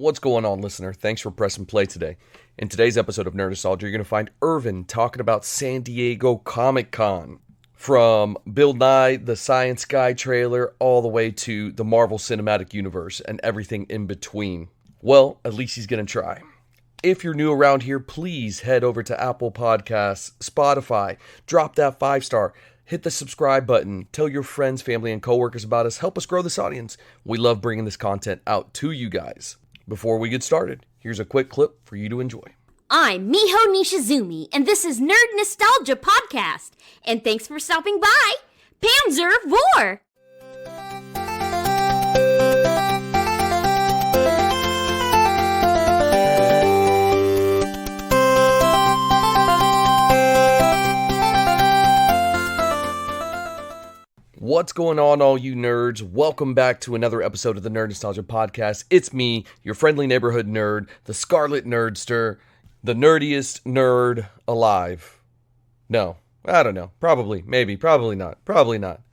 What's going on, listener? Thanks for pressing play today. In today's episode of Nerd Nostalgia, you're going to find Irvin talking about San Diego Comic-Con. From Bill Nye, the Science Guy trailer, all the way to the Marvel Cinematic Universe and everything in between. Well, at least he's going to try. If you're new around here, please head over to Apple Podcasts, Spotify, drop that 5-star, hit the subscribe button, tell your friends, family, and coworkers about us, help us grow this audience. We love bringing this content out to you guys. Before we get started, here's a quick clip for you to enjoy. I'm Miho Nishizumi, and this is Nerd Nostalgia Podcast. And thanks for stopping by. Panzer Vor! What's going on, all you nerds? Welcome back to another episode of the Nerd Nostalgia Podcast. It's me, your friendly neighborhood nerd, the Scarlet Nerdster, the nerdiest nerd alive. No, I don't know. Probably, maybe, probably not.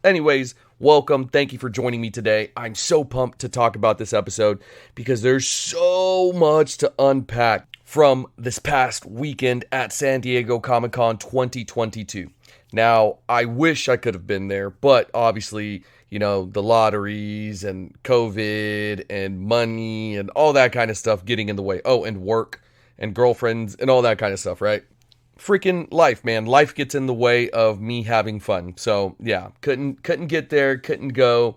Anyways, welcome. Thank you for joining me today. I'm so pumped to talk about this episode because there's so much to unpack from this past weekend at San Diego Comic-Con 2022. Now, I wish I could have been there, but obviously, you know, the lotteries and COVID and money and all that kind of stuff getting in the way. Oh, and work and girlfriends and all that kind of stuff, right? Freaking life, man. Life gets in the way of me having fun. So, yeah, couldn't get there, couldn't go.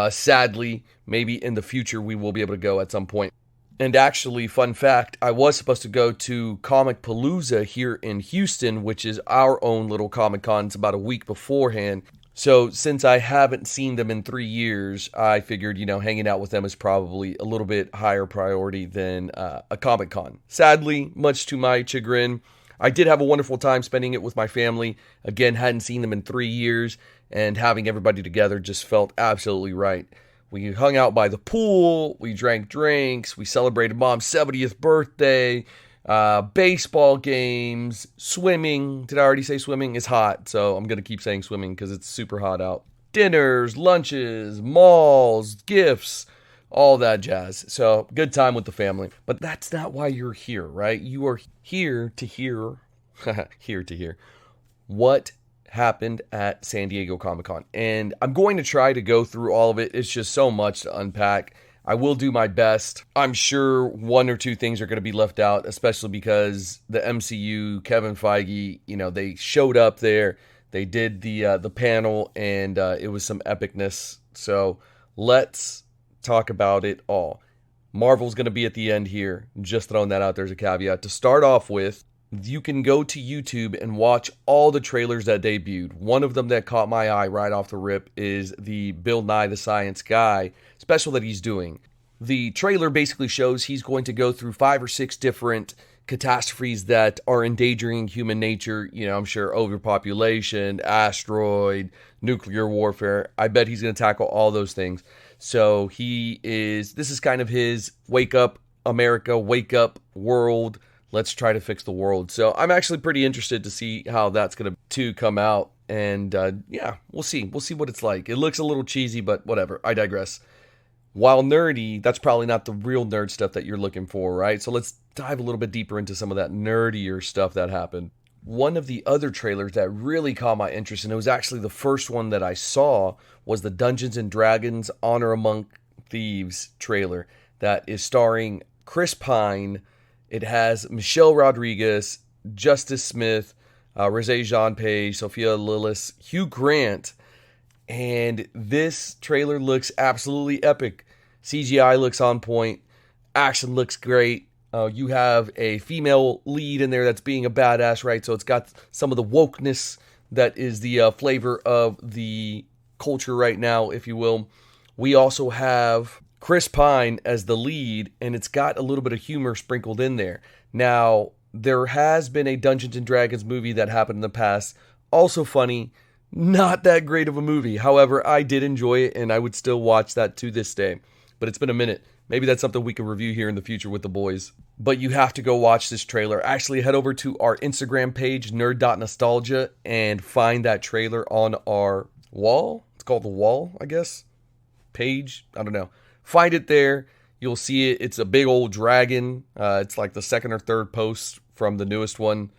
Sadly, maybe in the future we will be able to go at some point. And actually, fun fact, I was supposed to go to Comic Palooza here in Houston, which is our own little Comic-Con. It's about a week beforehand. So since I haven't seen them in 3 years, I figured, you know, hanging out with them is probably a little bit higher priority than a Comic-Con. Sadly, much to my chagrin, I did have a wonderful time spending it with my family. Again, hadn't seen them in 3 years, and having everybody together just felt absolutely right. We hung out by the pool, we drank drinks, we celebrated Mom's 70th birthday, baseball games, swimming. Did I already say swimming? It's hot, so I'm going to keep saying swimming because it's super hot out. Dinners, lunches, malls, gifts, all that jazz. So, good time with the family. But that's not why you're here, right? You are here to hear, what happened at San Diego Comic-Con, and I'm going to try to go through all of it. It's just so much to unpack. I will do my best. I'm sure one or two things are going to be left out, especially because the MCU, Kevin Feige, you know, they showed up there, they did the panel, and it was some epicness. So let's talk about it all. Marvel's going to be at the end here. Just throwing that out there as a caveat. To start off with, you can go to YouTube and watch all the trailers that debuted. One of them that caught my eye right off the rip is the Bill Nye, the Science Guy special that he's doing. The trailer basically shows he's going to go through 5 or 6 different catastrophes that are endangering human nature. You know, I'm sure overpopulation, asteroid, nuclear warfare. I bet he's going to tackle all those things. So this is kind of his wake up America, wake up world. Let's try to fix the world. So I'm actually pretty interested to see how that's going to come out. And yeah, we'll see. We'll see what it's like. It looks a little cheesy, but whatever. I digress. While nerdy, that's probably not the real nerd stuff that you're looking for, right? So let's dive a little bit deeper into some of that nerdier stuff that happened. One of the other trailers that really caught my interest, and it was actually the first one that I saw, was the Dungeons & Dragons Honor Among Thieves trailer that is starring Chris Pine. It has Michelle Rodriguez, Justice Smith, Rosé-Jean Page, Sophia Lillis, Hugh Grant, and this trailer looks absolutely epic. CGI looks on point, action looks great. You have a female lead in there that's being a badass, right? So it's got some of the wokeness that is the flavor of the culture right now, if you will. We also have Chris Pine as the lead, and it's got a little bit of humor sprinkled in there. Now, there has been a Dungeons & Dragons movie that happened in the past. Also funny, not that great of a movie. However, I did enjoy it, and I would still watch that to this day. But it's been a minute. Maybe that's something we can review here in the future with the boys. But you have to go watch this trailer. Actually, head over to our Instagram page, nerd.nostalgia, and find that trailer on our wall. It's called the wall, I guess. Page. I don't know. Find it there. you'll see it. It's a big old dragon. It's like the second or third post from the newest one.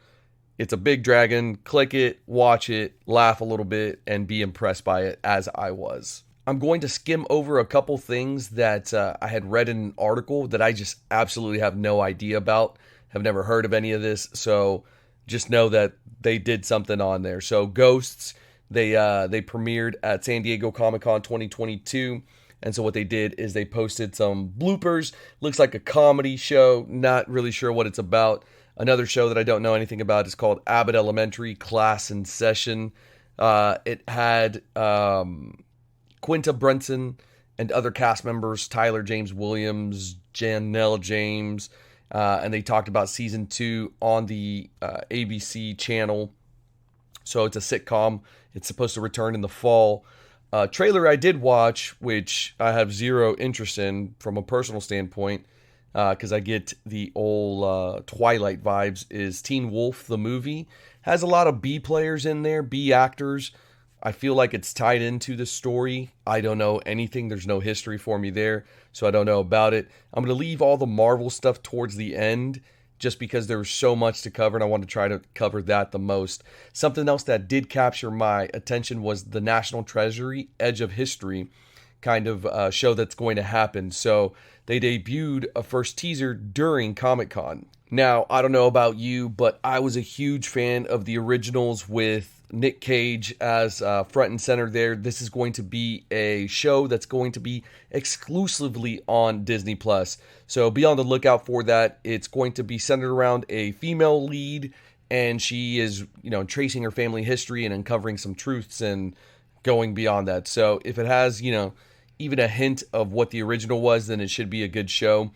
It's a big dragon. Click it, watch it, laugh a little bit, and be impressed by it, as I was. I'm going to skim over a couple things that I had read in an article that I just absolutely have no idea about. Have never heard of any of this, so just know that they did something on there. So Ghosts, they premiered at San Diego Comic-Con 2022. And so what they did is they posted some bloopers. Looks like a comedy show. Not really sure what it's about. Another show that I don't know anything about is called Abbott Elementary Class in Session. It had Quinta Brunson and other cast members, Tyler James Williams, Janelle James, and they talked about season 2 on the ABC channel. So it's a sitcom. It's supposed to return in the fall. Trailer I did watch, which I have zero interest in from a personal standpoint, because I get the old Twilight vibes, is Teen Wolf, the movie. Has a lot of B players in there, B actors. I feel like it's tied into the story. I don't know anything. There's no history for me there, so I don't know about it. I'm going to leave all the Marvel stuff towards the end, just because there was so much to cover, and I want to try to cover that the most. Something else that did capture my attention was the National Treasury, Edge of History kind of show that's going to happen. So they debuted a first teaser during Comic-Con. Now, I don't know about you, but I was a huge fan of the originals with Nick Cage as front and center there. This is going to be a show that's going to be exclusively on Disney+. So be on the lookout for that. It's going to be centered around a female lead, and she is, tracing her family history and uncovering some truths and going beyond that. So if it has, even a hint of what the original was, then it should be a good show.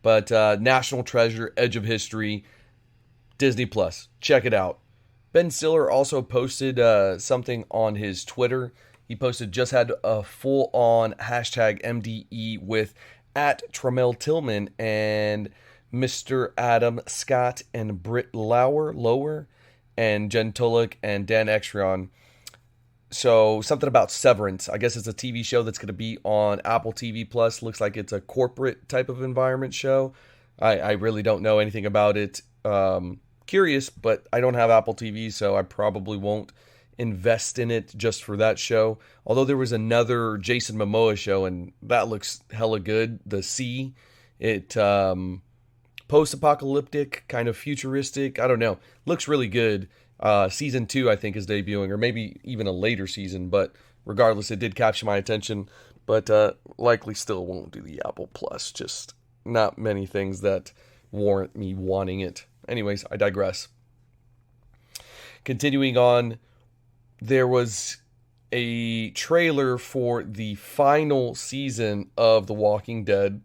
But National Treasure, Edge of History, Disney+. Check it out. Ben Stiller also posted something on his Twitter. He just had a full-on hashtag MDE with @Tremel and Mr. Adam Scott and Britt Lower and Jen Tulloch and Dan Extrion. So something about Severance. I guess it's a TV show that's going to be on Apple TV+. Looks like it's a corporate type of environment show. I really don't know anything about it. Curious, but I don't have Apple TV, so I probably won't invest in it just for that show. Although there was another Jason Momoa show, and that looks hella good. The Sea. It post-apocalyptic, kind of futuristic. I don't know. Looks really good. Season 2, I think, is debuting, or maybe even a later season. But regardless, it did capture my attention. But likely still won't do the Apple Plus. Just not many things that warrant me wanting it. Anyways, I digress. Continuing on, there was a trailer for the final season of The Walking Dead,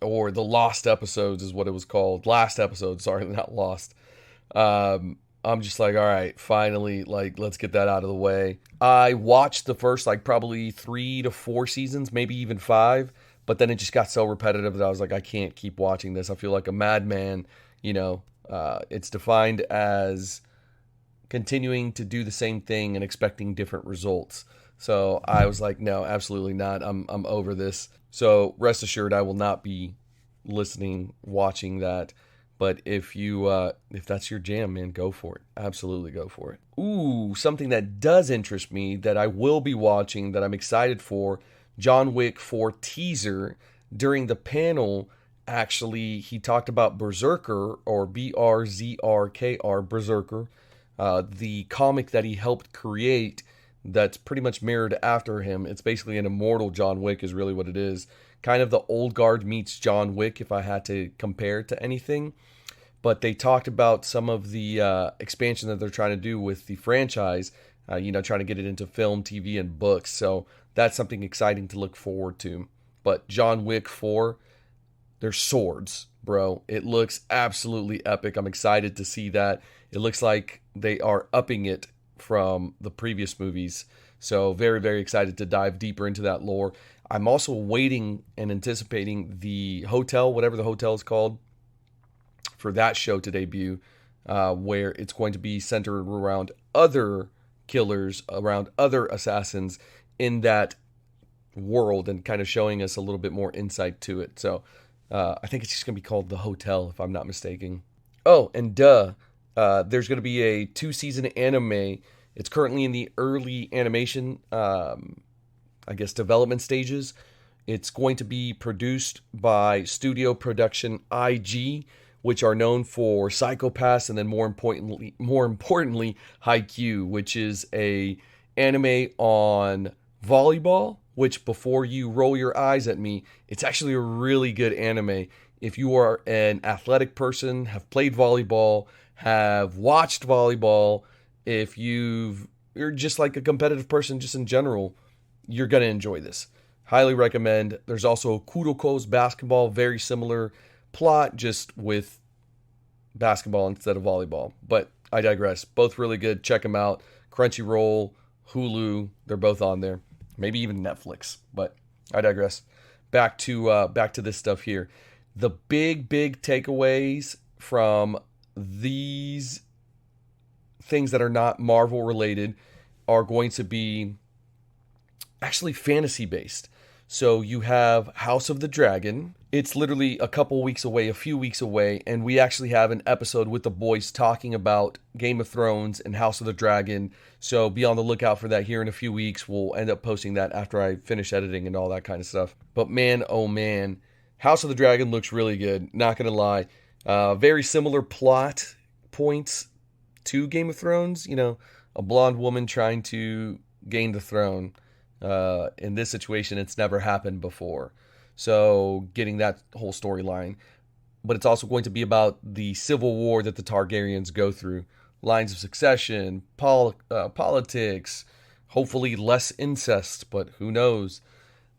or the Lost Episodes is what it was called. Last episode, sorry, not Lost. I'm just like, all right, finally, let's get that out of the way. I watched the first, probably 3 to 4 seasons, maybe even 5, but then it just got so repetitive that I was like, I can't keep watching this. I feel like a madman. It's defined as continuing to do the same thing and expecting different results. So I was like, no, absolutely not. I'm over this. So rest assured, I will not be watching that. But if that's your jam, man, go for it. Absolutely go for it. Ooh, something that does interest me that I will be watching, that I'm excited for, John Wick 4 teaser. During the panel, actually, he talked about Berserker, or Brzrkr, Berserker, the comic that he helped create that's pretty much mirrored after him. It's basically an immortal John Wick is really what it is. Kind of the old guard meets John Wick, if I had to compare it to anything. But they talked about some of the expansion that they're trying to do with the franchise, trying to get it into film, TV, and books. So that's something exciting to look forward to. But John Wick 4, they're swords, bro. It looks absolutely epic. I'm excited to see that. It looks like they are upping it from the previous movies. So very, very excited to dive deeper into that lore. I'm also waiting and anticipating the hotel, whatever the hotel is called, for that show to debut, where it's going to be centered around other killers, around other assassins in that world and kind of showing us a little bit more insight to it. So I think it's just going to be called The Hotel, if I'm not mistaken. Oh, and there's going to be a 2-season anime. It's currently in the early animation, development stages. It's going to be produced by Studio Production IG, which are known for Psycho-Pass, and then more importantly, Haikyuu, which is a anime on volleyball. Which, before you roll your eyes at me, it's actually a really good anime. If you are an athletic person, have played volleyball, have watched volleyball, if you're just like a competitive person just in general, you're going to enjoy this. Highly recommend. There's also Kuroko's Basketball, very similar plot, just with basketball instead of volleyball. But I digress. Both really good. Check them out. Crunchyroll, Hulu, they're both on there. Maybe even Netflix, but I digress. Back to this stuff here. The big takeaways from these things that are not Marvel related are going to be actually fantasy based. So you have House of the Dragon. It's literally a few weeks away, and we actually have an episode with the boys talking about Game of Thrones and House of the Dragon. So be on the lookout for that here in a few weeks. We'll end up posting that after I finish editing and all that kind of stuff. But man, oh man, House of the Dragon looks really good. Not going to lie. Very similar plot points to Game of Thrones. You know, a blonde woman trying to gain the throne. In this situation, it's never happened before. So getting that whole storyline. But it's also going to be about the civil war that the Targaryens go through. Lines of succession, politics, hopefully less incest, but who knows.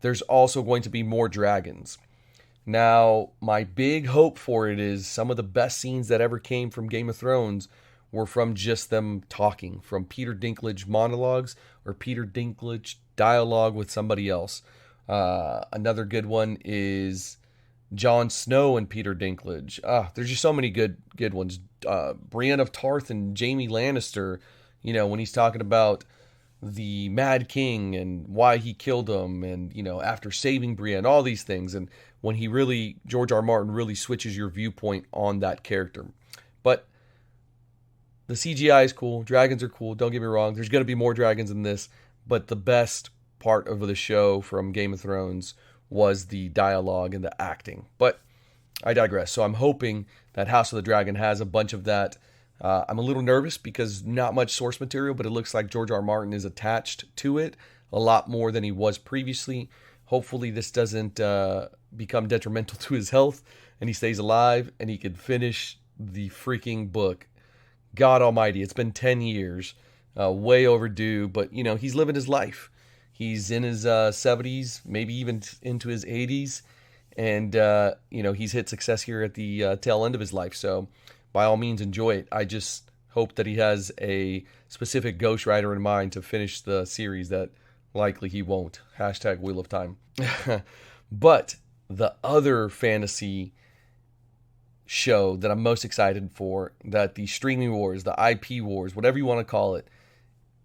There's also going to be more dragons. Now, my big hope for it is some of the best scenes that ever came from Game of Thrones were from just them talking, from Peter Dinklage monologues or Peter Dinklage dialogue with somebody else. Another good one is Jon Snow and Peter Dinklage. There's just so many good ones. Brienne of Tarth and Jaime Lannister, you know, when he's talking about the Mad King and why he killed him, and, you know, after saving Brienne, all these things. And when George R. Martin really switches your viewpoint on that character. But the CGI is cool. Dragons are cool. Don't get me wrong. There's going to be more dragons in this. But the best part of the show from Game of Thrones was the dialogue and the acting. But I digress. So I'm hoping that House of the Dragon has a bunch of that. I'm a little nervous because not much source material, but it looks like George R. Martin is attached to it a lot more than he was previously. Hopefully this doesn't become detrimental to his health and he stays alive and he can finish the freaking book. God almighty, it's been 10 years. Way overdue, but, you know, he's living his life. He's in his 70s, maybe even into his 80s, and, you know, he's hit success here at the tail end of his life, so by all means, enjoy it. I just hope that he has a specific ghostwriter in mind to finish the series that likely he won't. Hashtag Wheel of Time. But the other fantasy show that I'm most excited for, that the streaming wars, the IP wars, whatever you want to call it,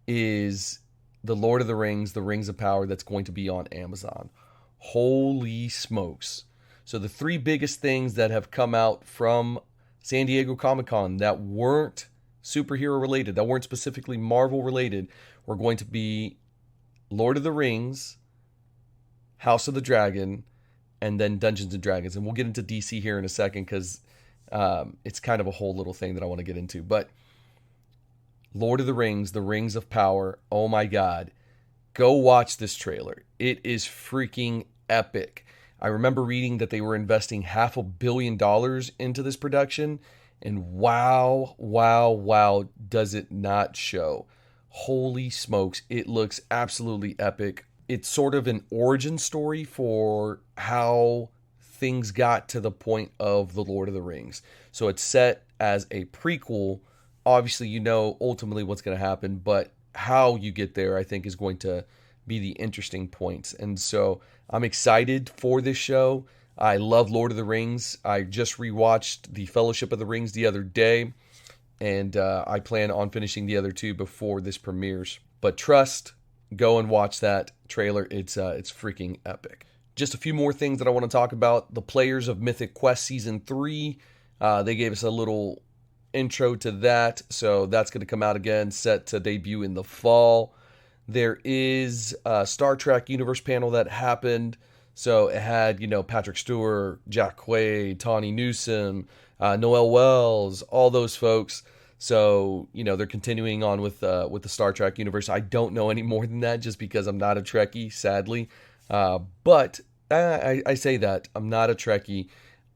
is The Lord of the Rings, The Rings of Power, that's going to be on Amazon. Holy smokes. So the 3 biggest things that have come out from San Diego Comic-Con that weren't superhero related, that weren't specifically Marvel related, were going to be Lord of the Rings, House of the Dragon, and then Dungeons and Dragons. And we'll get into DC here in a second because it's kind of a whole little thing that I want to get into. But Lord of the Rings, The Rings of Power, oh my God. Go watch this trailer. It is freaking epic. I remember reading that they were investing $500 million into this production, and wow, does it not show. Holy smokes, it looks absolutely epic. It's sort of an origin story for how things got to the point of The Lord of the Rings. So it's set as a prequel. Obviously, you know ultimately what's going to happen, but how you get there, I think, is going to be the interesting points. And so I'm excited for this show. I love Lord of the Rings. I just rewatched The Fellowship of the Rings the other day, and I plan on finishing the other 2 before this premieres. But trust, Go and watch that trailer. It's freaking epic. Just a few more things that I want to talk about. The players of Mythic Quest Season 3. They gave us a little intro to that. So that's going to come out again, set to debut in the fall. There is a Star Trek Universe panel that happened. So it had, Patrick Stewart, Jack Quaid, Tawny Newsome, Noel Wells, all those folks. So, they're continuing on with the Star Trek universe. I don't know any more than that just because I'm not a Trekkie, sadly. But I say that. I'm not a Trekkie.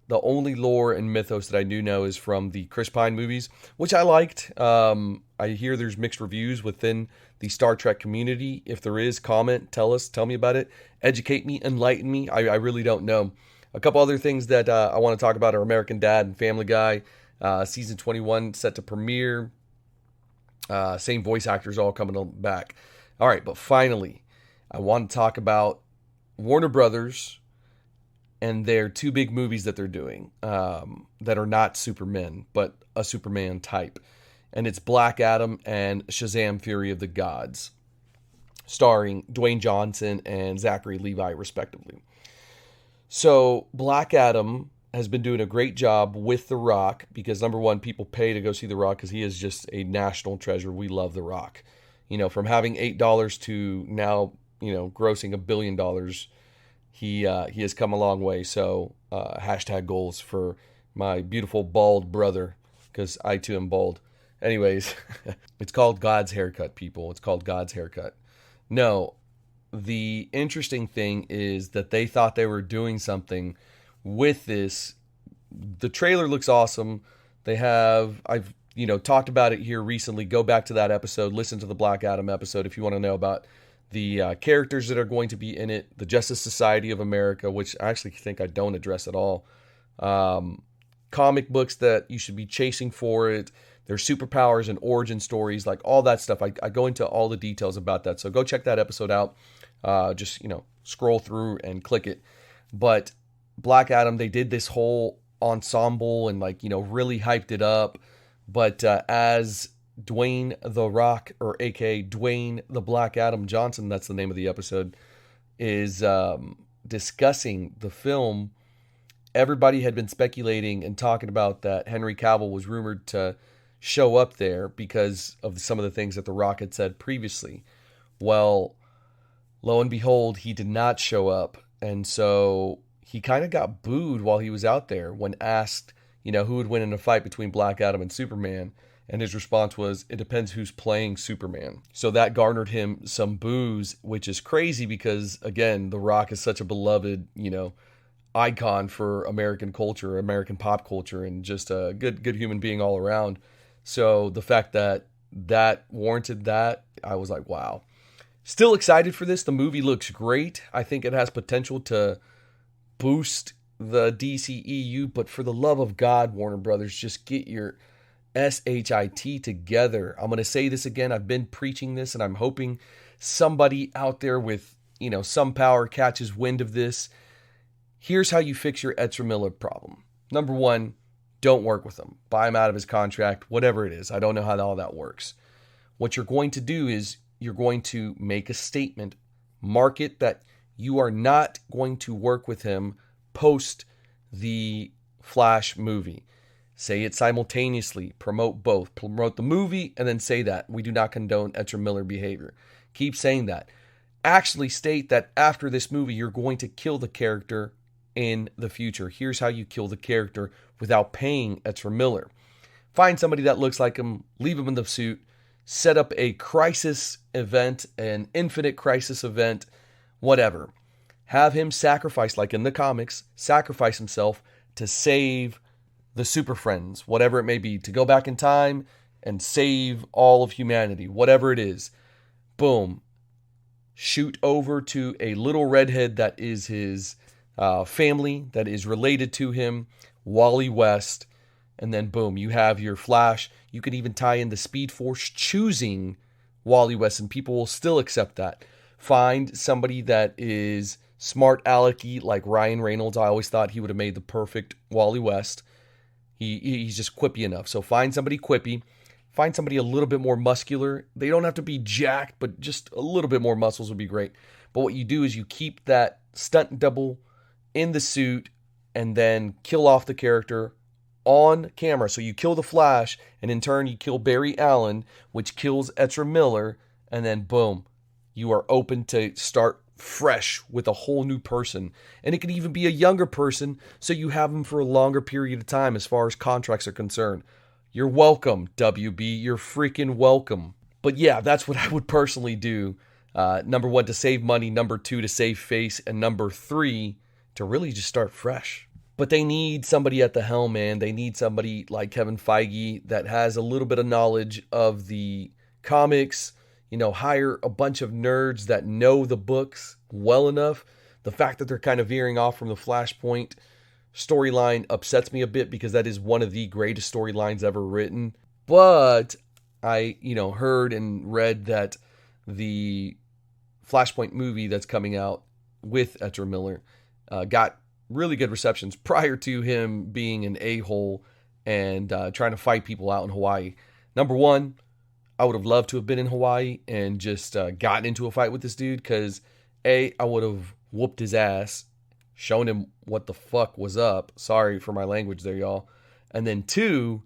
The only lore and mythos that I do know is from the Chris Pine movies, which I liked. I hear there's mixed reviews within the Star Trek community. If there is, comment, tell me about it. Educate me, enlighten me. I really don't know. A couple other things that I want to talk about are American Dad and Family Guy. Season 21 set to premiere. Same voice actors all coming back. All right, but finally, I want to talk about Warner Brothers and their two big movies that they're doing that are not Supermen, but a Superman type. And it's Black Adam and Shazam! Fury of the Gods, starring Dwayne Johnson and Zachary Levi, respectively. So Black Adam has been doing a great job with The Rock because, number one, people pay to go see The Rock because he is just a national treasure. We love The Rock. From having $8 to now, grossing $1 billion, he has come a long way. So hashtag goals for my beautiful bald brother, because I too am bald. Anyways, it's called God's haircut, people. It's called God's haircut. No, the interesting thing is that they thought they were doing something with this. The trailer looks awesome. I've talked about it here recently. Go back to that episode. Listen to the Black Adam episode if you want to know about the characters that are going to be in it. The Justice Society of America, which I actually think I don't address at all. Comic books that you should be chasing for it. Their superpowers and origin stories, like all that stuff. I go into all the details about that. So go check that episode out. Just, scroll through and click it. But Black Adam, they did this whole ensemble and really hyped it up. But as Dwayne The Rock, or aka Dwayne the Black Adam Johnson, that's the name of the episode, is discussing the film, everybody had been speculating and talking about that Henry Cavill was rumored to show up there because of some of the things that The Rock had said previously. Well, lo and behold, he did not show up. And so he kind of got booed while he was out there when asked, who would win in a fight between Black Adam and Superman. And his response was, it depends who's playing Superman. So that garnered him some boos, which is crazy because, again, The Rock is such a beloved, icon for American culture, American pop culture, and just a good human being all around. So the fact that warranted that, I was like, wow. Still excited for this. The movie looks great. I think it has potential to boost the DCEU, but for the love of God, Warner Brothers, just get your SHIT together. I'm going to say this again. I've been preaching this, and I'm hoping somebody out there with, some power catches wind of this. Here's how you fix your Ezra Miller problem. Number one, don't work with him. Buy him out of his contract, whatever it is. I don't know how all that works. What you're going to do is you're going to make a statement, market that you are not going to work with him post the Flash movie. Say it simultaneously. Promote both. Promote the movie and then say that. We do not condone Ezra Miller behavior. Keep saying that. Actually state that after this movie, you're going to kill the character in the future. Here's how you kill the character without paying Ezra Miller. Find somebody that looks like him, leave him in the suit, set up a crisis event, an infinite crisis event, whatever. Have him sacrifice, like in the comics, sacrifice himself to save the Super Friends, whatever it may be, to go back in time and save all of humanity, whatever it is. Boom. Shoot over to a little redhead that is his family, that is related to him, Wally West, and then boom, you have your Flash. You could even tie in the Speed Force choosing Wally West, and people will still accept that. Find somebody that is smart alecky like Ryan Reynolds. I always thought he would have made the perfect Wally West. He's just quippy enough. So find somebody quippy. Find somebody a little bit more muscular. They don't have to be jacked, but just a little bit more muscles would be great. But what you do is you keep that stunt double in the suit and then kill off the character on camera. So you kill the Flash, and in turn you kill Barry Allen, which kills Ezra Miller, and then boom, you are open to start fresh with a whole new person. And it could even be a younger person, so you have them for a longer period of time as far as contracts are concerned. You're welcome, WB. You're freaking welcome. But yeah, that's what I would personally do. Number 1, to save money. Number 2, to save face. And number 3, to really just start fresh. But they need somebody at the helm, man. They need somebody like Kevin Feige that has a little bit of knowledge of the comics. Hire a bunch of nerds that know the books well enough. The fact that they're kind of veering off from the Flashpoint storyline upsets me a bit, because that is one of the greatest storylines ever written. But I, heard and read that the Flashpoint movie that's coming out with Ezra Miller got really good receptions prior to him being an a-hole and trying to fight people out in Hawaii. Number 1, I would have loved to have been in Hawaii and just gotten into a fight with this dude, because I would have whooped his ass, shown him what the fuck was up. Sorry for my language there, y'all. And then 2,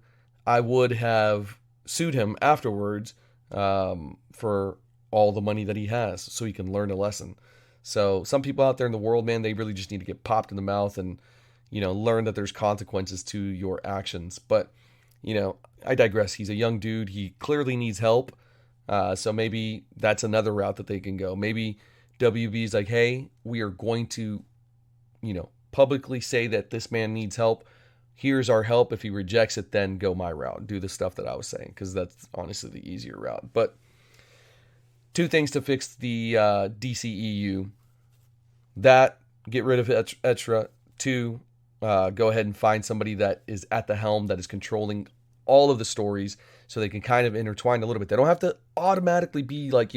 I would have sued him afterwards for all the money that he has, so he can learn a lesson. So some people out there in the world, man, they really just need to get popped in the mouth and, learn that there's consequences to your actions. But, I digress. He's a young dude. He clearly needs help. So maybe that's another route that they can go. Maybe WB is like, hey, we are going to, publicly say that this man needs help. Here's our help. If he rejects it, then go my route. Do the stuff that I was saying, because that's honestly the easier route. But 2 things to fix the DCEU. That, get rid of Ezra. 2, go ahead and find somebody that is at the helm, that is controlling all of the stories, so they can kind of intertwine a little bit. They don't have to automatically be like,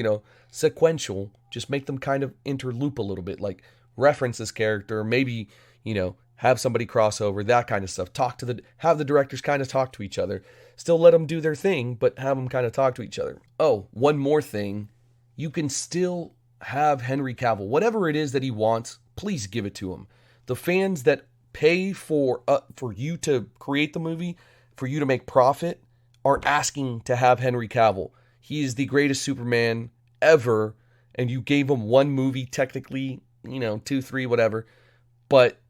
sequential. Just make them kind of interloop a little bit, like reference this character, maybe, have somebody cross over, that kind of stuff. Have the directors kind of talk to each other. Still let them do their thing, but have them kind of talk to each other. Oh, one more thing. You can still have Henry Cavill, whatever it is that he wants, please give it to him. The fans that pay for you to create the movie, for you to make profit, are asking to have Henry Cavill. He is the greatest Superman ever, and you gave him one movie, technically, 2, 3, whatever, but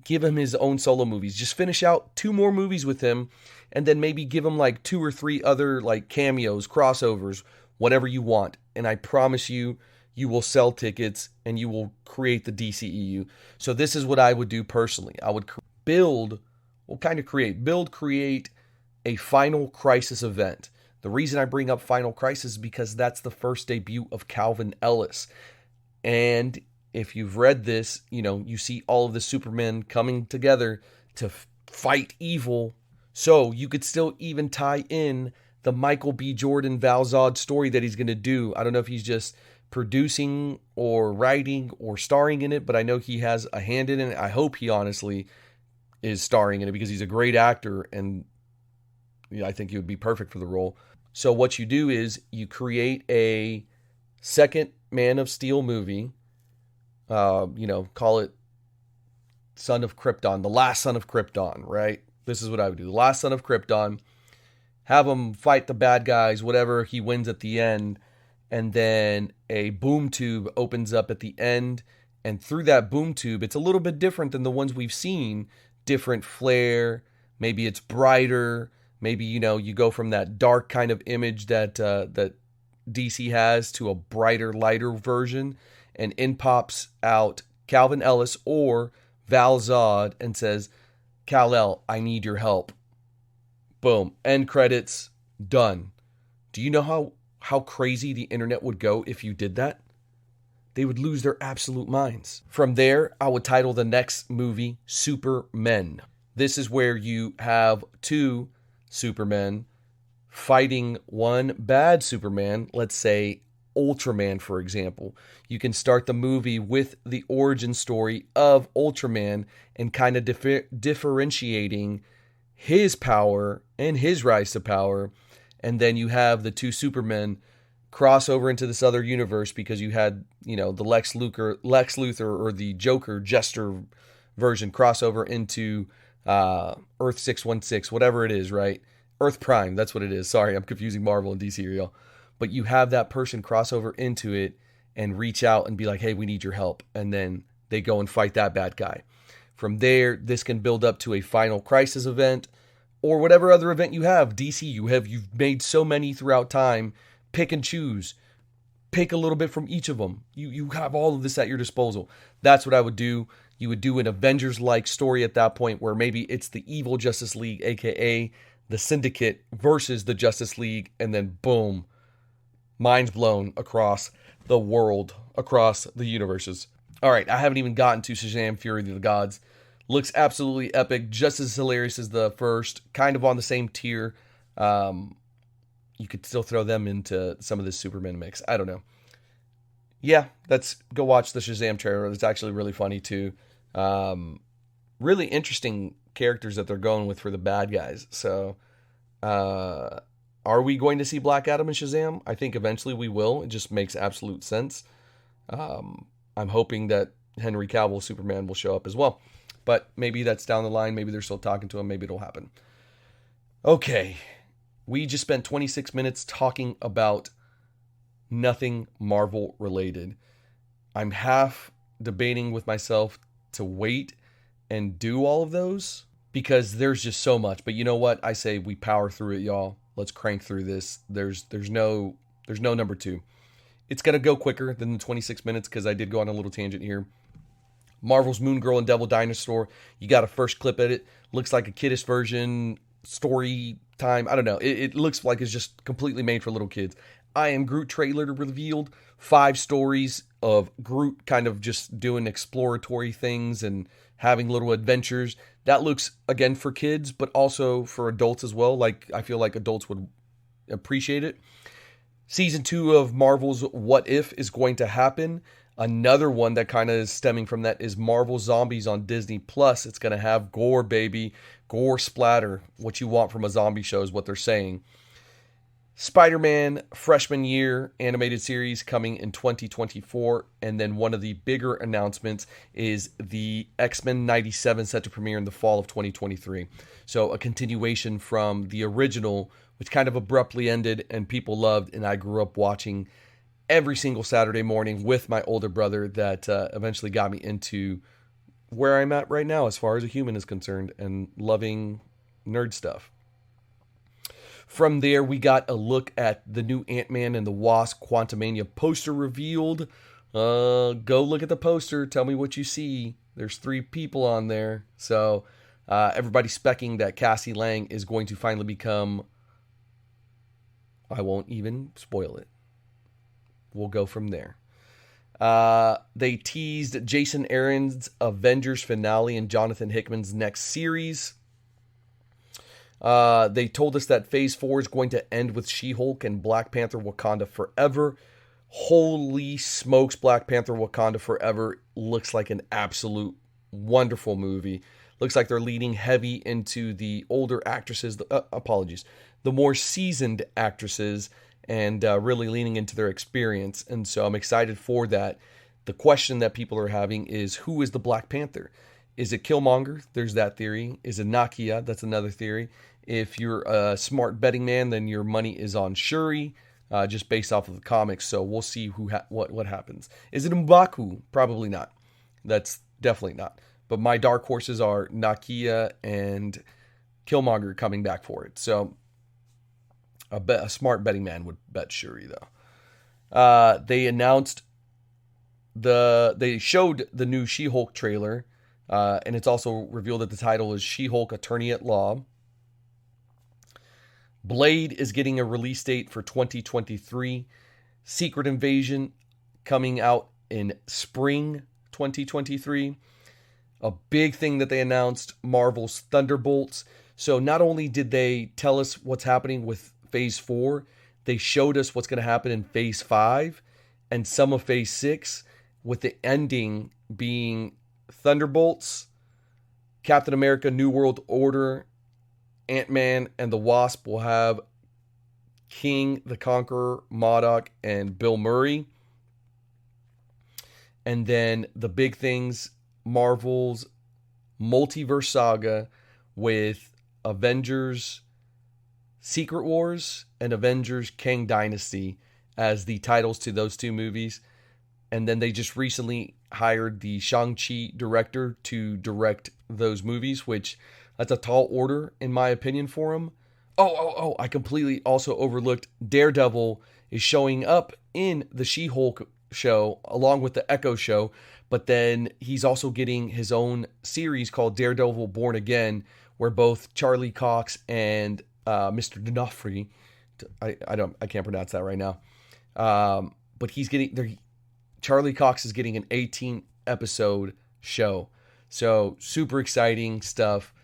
give him his own solo movies. Just finish out 2 more movies with him, and then maybe give him like 2 or 3 other like cameos, crossovers, whatever you want. And I promise you, you will sell tickets and you will create the DCEU. So this is what I would do personally. I would create a Final Crisis event. The reason I bring up Final Crisis is because that's the first debut of Calvin Ellis. And if you've read this, you see all of the Supermen coming together to fight evil. So you could still even tie in the Michael B. Jordan Val Zod story that he's going to do. I don't know if he's just producing or writing or starring in it, but I know he has a hand in it. I hope he honestly is starring in it, because he's a great actor, and I think he would be perfect for the role. So what you do is you create a second Man of Steel movie, call it Son of Krypton, the last Son of Krypton, right? This is what I would do. The last Son of Krypton, have him fight the bad guys, whatever, he wins at the end, and then a boom tube opens up at the end, and through that boom tube, it's a little bit different than the ones we've seen, different flare, maybe it's brighter, maybe, you go from that dark kind of image that DC has to a brighter, lighter version, and in pops out Calvin Ellis or Val Zod and says, Kal-El, I need your help. Boom. End credits. Done. Do you know how crazy the internet would go if you did that? They would lose their absolute minds. From there, I would title the next movie Supermen. This is where you have 2 Supermen fighting one bad Superman, let's say Ultraman, for example. You can start the movie with the origin story of Ultraman and kind of differentiating his power and his rise to power, and then you have the two Supermen cross over into this other universe because you had, the Lex Luthor or the Joker Jester version crossover into Earth 616, whatever it is, right? Earth Prime, that's what it is. Sorry, I'm confusing Marvel and DCEU. But you have that person cross over into it and reach out and be like, hey, we need your help. And then they go and fight that bad guy. From there, this can build up to a final crisis event or whatever other event you have. DC, you've made so many throughout time. Pick and choose. Pick a little bit from each of them. You have all of this at your disposal. That's what I would do. You would do an Avengers-like story at that point where maybe it's the evil Justice League, aka the Syndicate, versus the Justice League, and then boom, minds blown across the world, across the universes. All right, I haven't even gotten to Shazam! Fury of the Gods. Looks absolutely epic, just as hilarious as the first, kind of on the same tier. You could still throw them into some of this Superman mix. I don't know. Yeah, let's go watch the Shazam trailer. It's actually really funny too. Really interesting characters that they're going with for the bad guys. So, are we going to see Black Adam and Shazam? I think eventually we will. It just makes absolute sense. I'm hoping that Henry Cavill Superman will show up as well. But maybe that's down the line. Maybe they're still talking to him. Maybe it'll happen. Okay. We just spent 26 minutes talking about nothing Marvel related. I'm half debating with myself to wait and do all of those because there's just so much. But you know what? I say we power through it, y'all. Let's crank through this. There's no number two. It's going to go quicker than the 26 minutes because I did go on a little tangent here. Marvel's Moon Girl and Devil Dinosaur. You got a first clip at it. Looks like a kiddish version. Story time. I don't know. It looks like it's just completely made for little kids. I Am Groot trailer revealed. 5 stories of Groot kind of just doing exploratory things and having little adventures. That looks, again, for kids, but also for adults as well. Like, I feel like adults would appreciate it. Season 2 of Marvel's What If is going to happen. Another one that kind of is stemming from that is Marvel Zombies on Disney Plus. It's going to have gore, baby. Gore, splatter. What you want from a zombie show is what they're saying. Spider-Man Freshman Year animated series coming in 2024. And then one of the bigger announcements is the X-Men 97 set to premiere in the fall of 2023. So a continuation from the original, which kind of abruptly ended and people loved. And I grew up watching every single Saturday morning with my older brother that eventually got me into where I'm at right now as far as a human is concerned and loving nerd stuff. From there, we got a look at the new Ant-Man and the Wasp Quantumania poster revealed. Go look at the poster. Tell me what you see. There's 3 people on there. So everybody's specking that Cassie Lang is going to finally become... I won't even spoil it. We'll go from there. They teased Jason Aaron's Avengers finale and Jonathan Hickman's next series. They told us that Phase 4 is going to end with She-Hulk and Black Panther Wakanda Forever. Holy smokes, Black Panther Wakanda Forever looks like an absolute wonderful movie. Looks like they're leaning heavy into the older actresses, the more seasoned actresses, and really leaning into their experience. And so I'm excited for that. The question that people are having is, who is the Black Panther? Is it Killmonger? There's that theory. Is it Nakia? That's another theory. If you're a smart betting man, then your money is on Shuri, just based off of the comics. So we'll see what happens. Is it M'Baku? Probably not. That's definitely not. But my dark horses are Nakia and Killmonger coming back for it. So a smart betting man would bet Shuri, though. They showed the new She-Hulk trailer, and it's also revealed that the title is She-Hulk Attorney at Law. Blade is getting a release date for 2023. Secret Invasion coming out in spring 2023. A big thing that they announced, Marvel's Thunderbolts. So not only did they tell us what's happening with Phase 4, they showed us what's going to happen in Phase 5 and some of Phase 6, with the ending being Thunderbolts, Captain America, New World Order, Ant-Man, and the Wasp will have King the Conqueror, MODOK, and Bill Murray. And then the big things, Marvel's multiverse saga with Avengers Secret Wars and Avengers Kang Dynasty as the titles to those two movies. And then they just recently hired the Shang-Chi director to direct those movies, which that's a tall order in my opinion for him. Oh, I completely also overlooked Daredevil is showing up in the She-Hulk show along with the Echo show, but then he's also getting his own series called Daredevil Born Again, where both Charlie Cox and Mr. D'Onofrio, I can't pronounce that right now, but Charlie Cox is getting an 18 episode show, so super exciting stuff.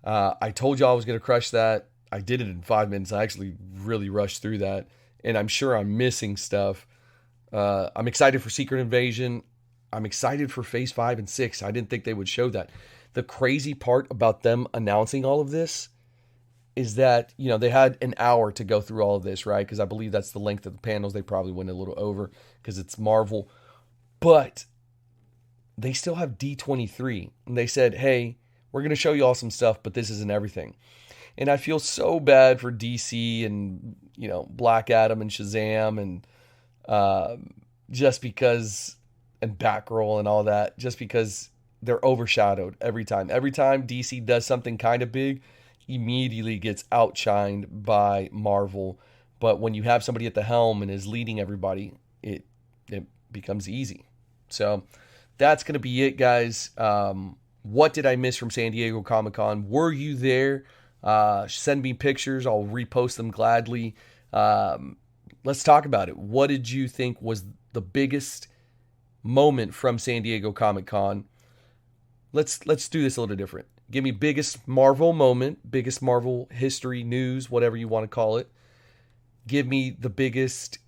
I told y'all I was gonna crush that. I did it in 5 minutes. I actually really rushed through that, and I'm sure I'm missing stuff. I'm excited for Secret Invasion. I'm excited for Phase 5 and 6. I didn't think they would show that. The crazy part about them announcing all of this is that, they had an hour to go through all of this, right? Because I believe that's the length of the panels. They probably went a little over because it's Marvel. But they still have D23. And they said, hey, we're going to show you all some stuff, but this isn't everything. And I feel so bad for DC and, Black Adam and Shazam and just because, and Batgirl and all that, just because they're overshadowed every time. Every time DC does something kind of big, immediately gets outshined by Marvel. But when you have somebody at the helm and is leading everybody, it becomes easy. So that's going to be it, guys. What did I miss from San Diego Comic-Con? Were you there? Send me pictures. I'll repost them gladly. Let's talk about it. What did you think was the biggest moment from San Diego Comic-Con? Let's do this a little different. Give me biggest Marvel moment, biggest Marvel history, news, whatever you want to call it. Give me the biggest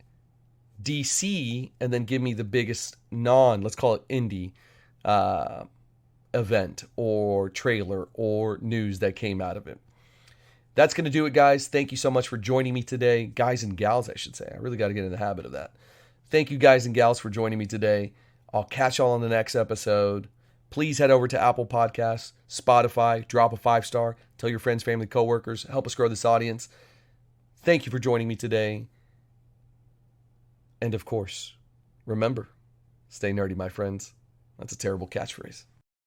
DC, and then give me the biggest let's call it indie, event or trailer or news that came out of it. That's going to do it, guys. Thank you so much for joining me today. Guys and gals, I should say. I really got to get in the habit of that. Thank you, guys and gals, for joining me today. I'll catch y'all on the next episode. Please head over to Apple Podcasts, Spotify, drop a 5-star, tell your friends, family, coworkers, help us grow this audience. Thank you for joining me today. And of course, remember, stay nerdy, my friends. That's a terrible catchphrase.